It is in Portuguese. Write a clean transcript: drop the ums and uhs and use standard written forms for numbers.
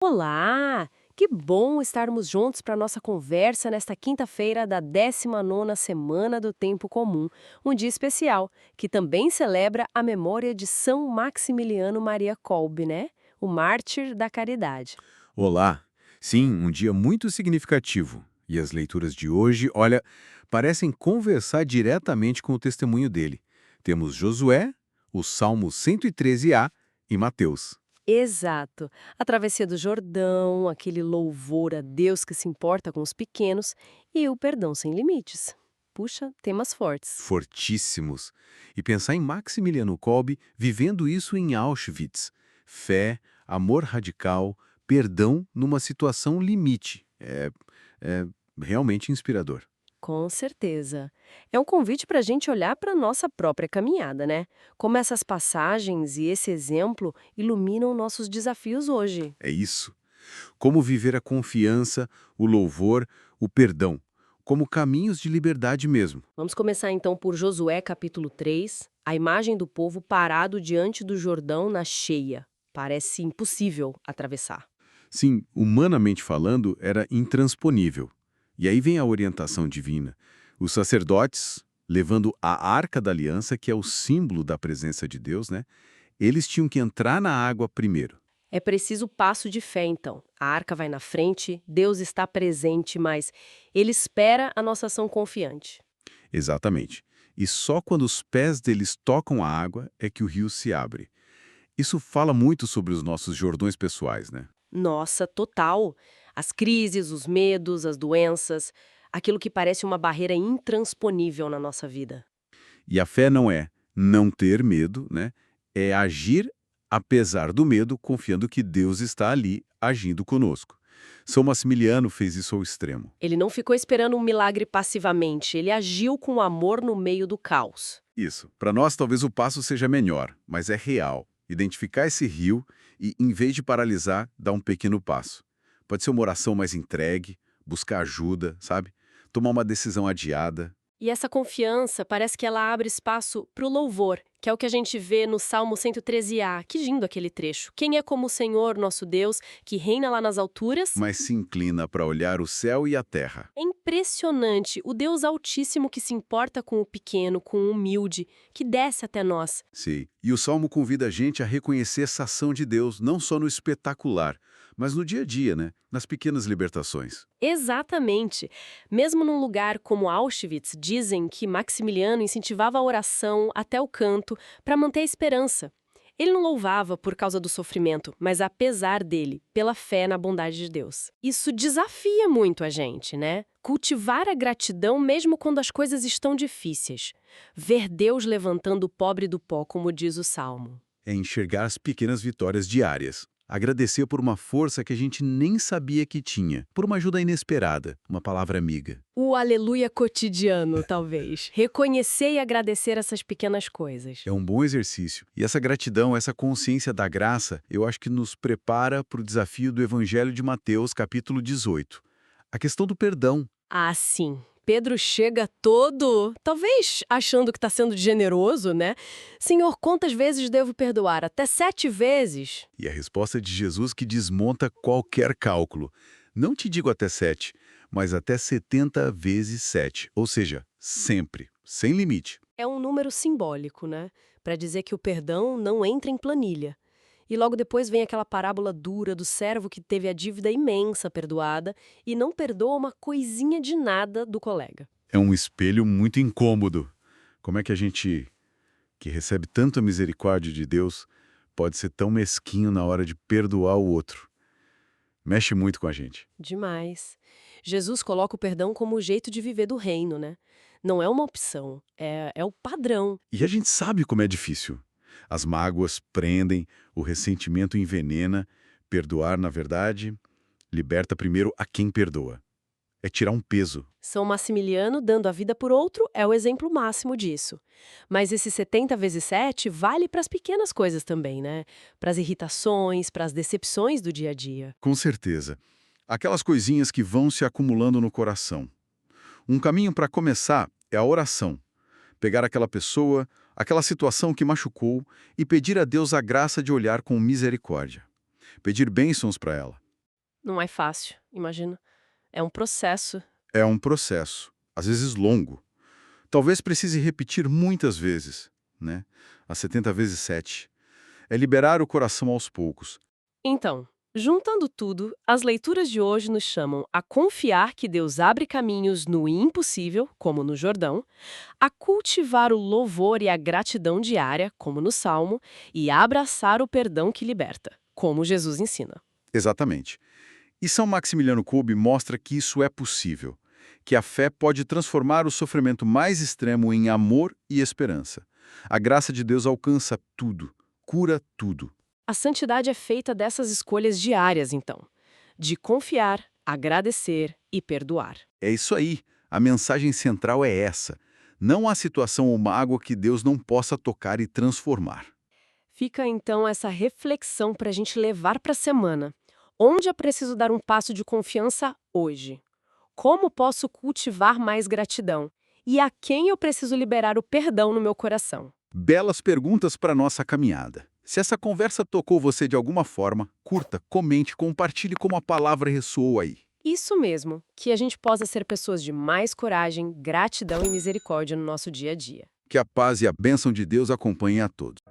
Olá! Que bom estarmos juntos para nossa conversa nesta quinta-feira da 19ª Semana do Tempo Comum, um dia especial, que também celebra a memória de São Maximiliano Maria Kolbe, né? O mártir da caridade. Olá! Sim, um dia muito significativo. E as leituras de hoje, olha, parecem conversar diretamente com o testemunho dele. Temos Josué, o Salmo 113a e Mateus. Exato. A travessia do Jordão, aquele louvor a Deus que se importa com os pequenos e o perdão sem limites. Puxa, temas fortes. Fortíssimos. E pensar em Maximiliano Kolbe vivendo isso em Auschwitz. Fé, amor radical, perdão numa situação limite. É realmente inspirador. Com certeza. É um convite para a gente olhar para a nossa própria caminhada, né? Como essas passagens e esse exemplo iluminam nossos desafios hoje. É isso. Como viver a confiança, o louvor, o perdão, como caminhos de liberdade mesmo. Vamos começar então por Josué capítulo 3, a imagem do povo parado diante do Jordão na cheia. Parece impossível atravessar. Sim, humanamente falando, era intransponível. E aí vem a orientação divina. Os sacerdotes, levando a Arca da Aliança, que é o símbolo da presença de Deus, né? Eles tinham que entrar na água primeiro. É preciso passo de fé, então. A arca vai na frente, Deus está presente, mas ele espera a nossa ação confiante. Exatamente. E só quando os pés deles tocam a água é que o rio se abre. Isso fala muito sobre os nossos jordões pessoais, né? Nossa, total. As crises, os medos, as doenças, aquilo que parece uma barreira intransponível na nossa vida. E a fé não é não ter medo, né? É agir apesar do medo, confiando que Deus está ali agindo conosco. São Maximiliano fez isso ao extremo. Ele não ficou esperando um milagre passivamente, ele agiu com amor no meio do caos. Isso. Para nós, talvez o passo seja menor, mas é real. Identificar esse rio e, em vez de paralisar, dar um pequeno passo. Pode ser uma oração mais entregue, buscar ajuda, sabe? Tomar uma decisão adiada. E essa confiança parece que ela abre espaço para o louvor, que é o que a gente vê no Salmo 113a. Que lindo aquele trecho. Quem é como o Senhor, nosso Deus, que reina lá nas alturas? Mas se inclina para olhar o céu e a terra. É impressionante, o Deus Altíssimo que se importa com o pequeno, com o humilde, que desce até nós. Sim. E o Salmo convida a gente a reconhecer essa ação de Deus, não só no espetacular, mas no dia a dia, né? Nas pequenas libertações. Exatamente. Mesmo num lugar como Auschwitz, dizem que Maximiliano incentivava a oração até o canto para manter a esperança. Ele não louvava por causa do sofrimento, mas apesar dele, pela fé na bondade de Deus. Isso desafia muito a gente, né? Cultivar a gratidão mesmo quando as coisas estão difíceis. Ver Deus levantando o pobre do pó, como diz o Salmo. É enxergar as pequenas vitórias diárias. Agradecer por uma força que a gente nem sabia que tinha, por uma ajuda inesperada, uma palavra amiga. O aleluia cotidiano, talvez. Reconhecer e agradecer essas pequenas coisas. É um bom exercício. E essa gratidão, essa consciência da graça, eu acho que nos prepara para o desafio do Evangelho de Mateus, capítulo 18. A questão do perdão. Ah, sim. Pedro chega todo, talvez achando que está sendo generoso, né? Senhor, quantas vezes devo perdoar? Até 7 vezes? E a resposta de Jesus que desmonta qualquer cálculo. Não te digo até 7, mas até 70 vezes 7. Ou seja, sempre, sem limite. É um número simbólico, né? Para dizer que o perdão não entra em planilha. E logo depois vem aquela parábola dura do servo que teve a dívida imensa perdoada e não perdoa uma coisinha de nada do colega. É um espelho muito incômodo. Como é que a gente, que recebe tanta misericórdia de Deus, pode ser tão mesquinho na hora de perdoar o outro? Mexe muito com a gente. Demais. Jesus coloca o perdão como o jeito de viver do reino, né? Não é uma opção, é o padrão. E a gente sabe como é difícil. As mágoas prendem, o ressentimento envenena. Perdoar, na verdade, liberta primeiro a quem perdoa. É tirar um peso. São Maximiliano dando a vida por outro é o exemplo máximo disso. Mas esse 70 vezes 7 vale para as pequenas coisas também, né? Para as irritações, para as decepções do dia a dia. Com certeza. Aquelas coisinhas que vão se acumulando no coração. Um caminho para começar é a oração. Pegar aquela pessoa, aquela situação que machucou e pedir a Deus a graça de olhar com misericórdia. Pedir bênçãos para ela. Não é fácil, imagina. É um processo. É um processo, às vezes longo. Talvez precise repetir muitas vezes, né? As 70 vezes 7. É liberar o coração aos poucos. Então, juntando tudo, as leituras de hoje nos chamam a confiar que Deus abre caminhos no impossível, como no Jordão, a cultivar o louvor e a gratidão diária, como no Salmo, e a abraçar o perdão que liberta, como Jesus ensina. Exatamente. E São Maximiliano Kolbe mostra que isso é possível, que a fé pode transformar o sofrimento mais extremo em amor e esperança. A graça de Deus alcança tudo, cura tudo. A santidade é feita dessas escolhas diárias, então, de confiar, agradecer e perdoar. É isso aí. A mensagem central é essa. Não há situação ou mágoa que Deus não possa tocar e transformar. Fica então essa reflexão para a gente levar para a semana. Onde é preciso dar um passo de confiança hoje? Como posso cultivar mais gratidão? E a quem eu preciso liberar o perdão no meu coração? Belas perguntas para nossa caminhada. Se essa conversa tocou você de alguma forma, curta, comente, compartilhe como a palavra ressoou aí. Isso mesmo, que a gente possa ser pessoas de mais coragem, gratidão e misericórdia no nosso dia a dia. Que a paz e a bênção de Deus acompanhem a todos.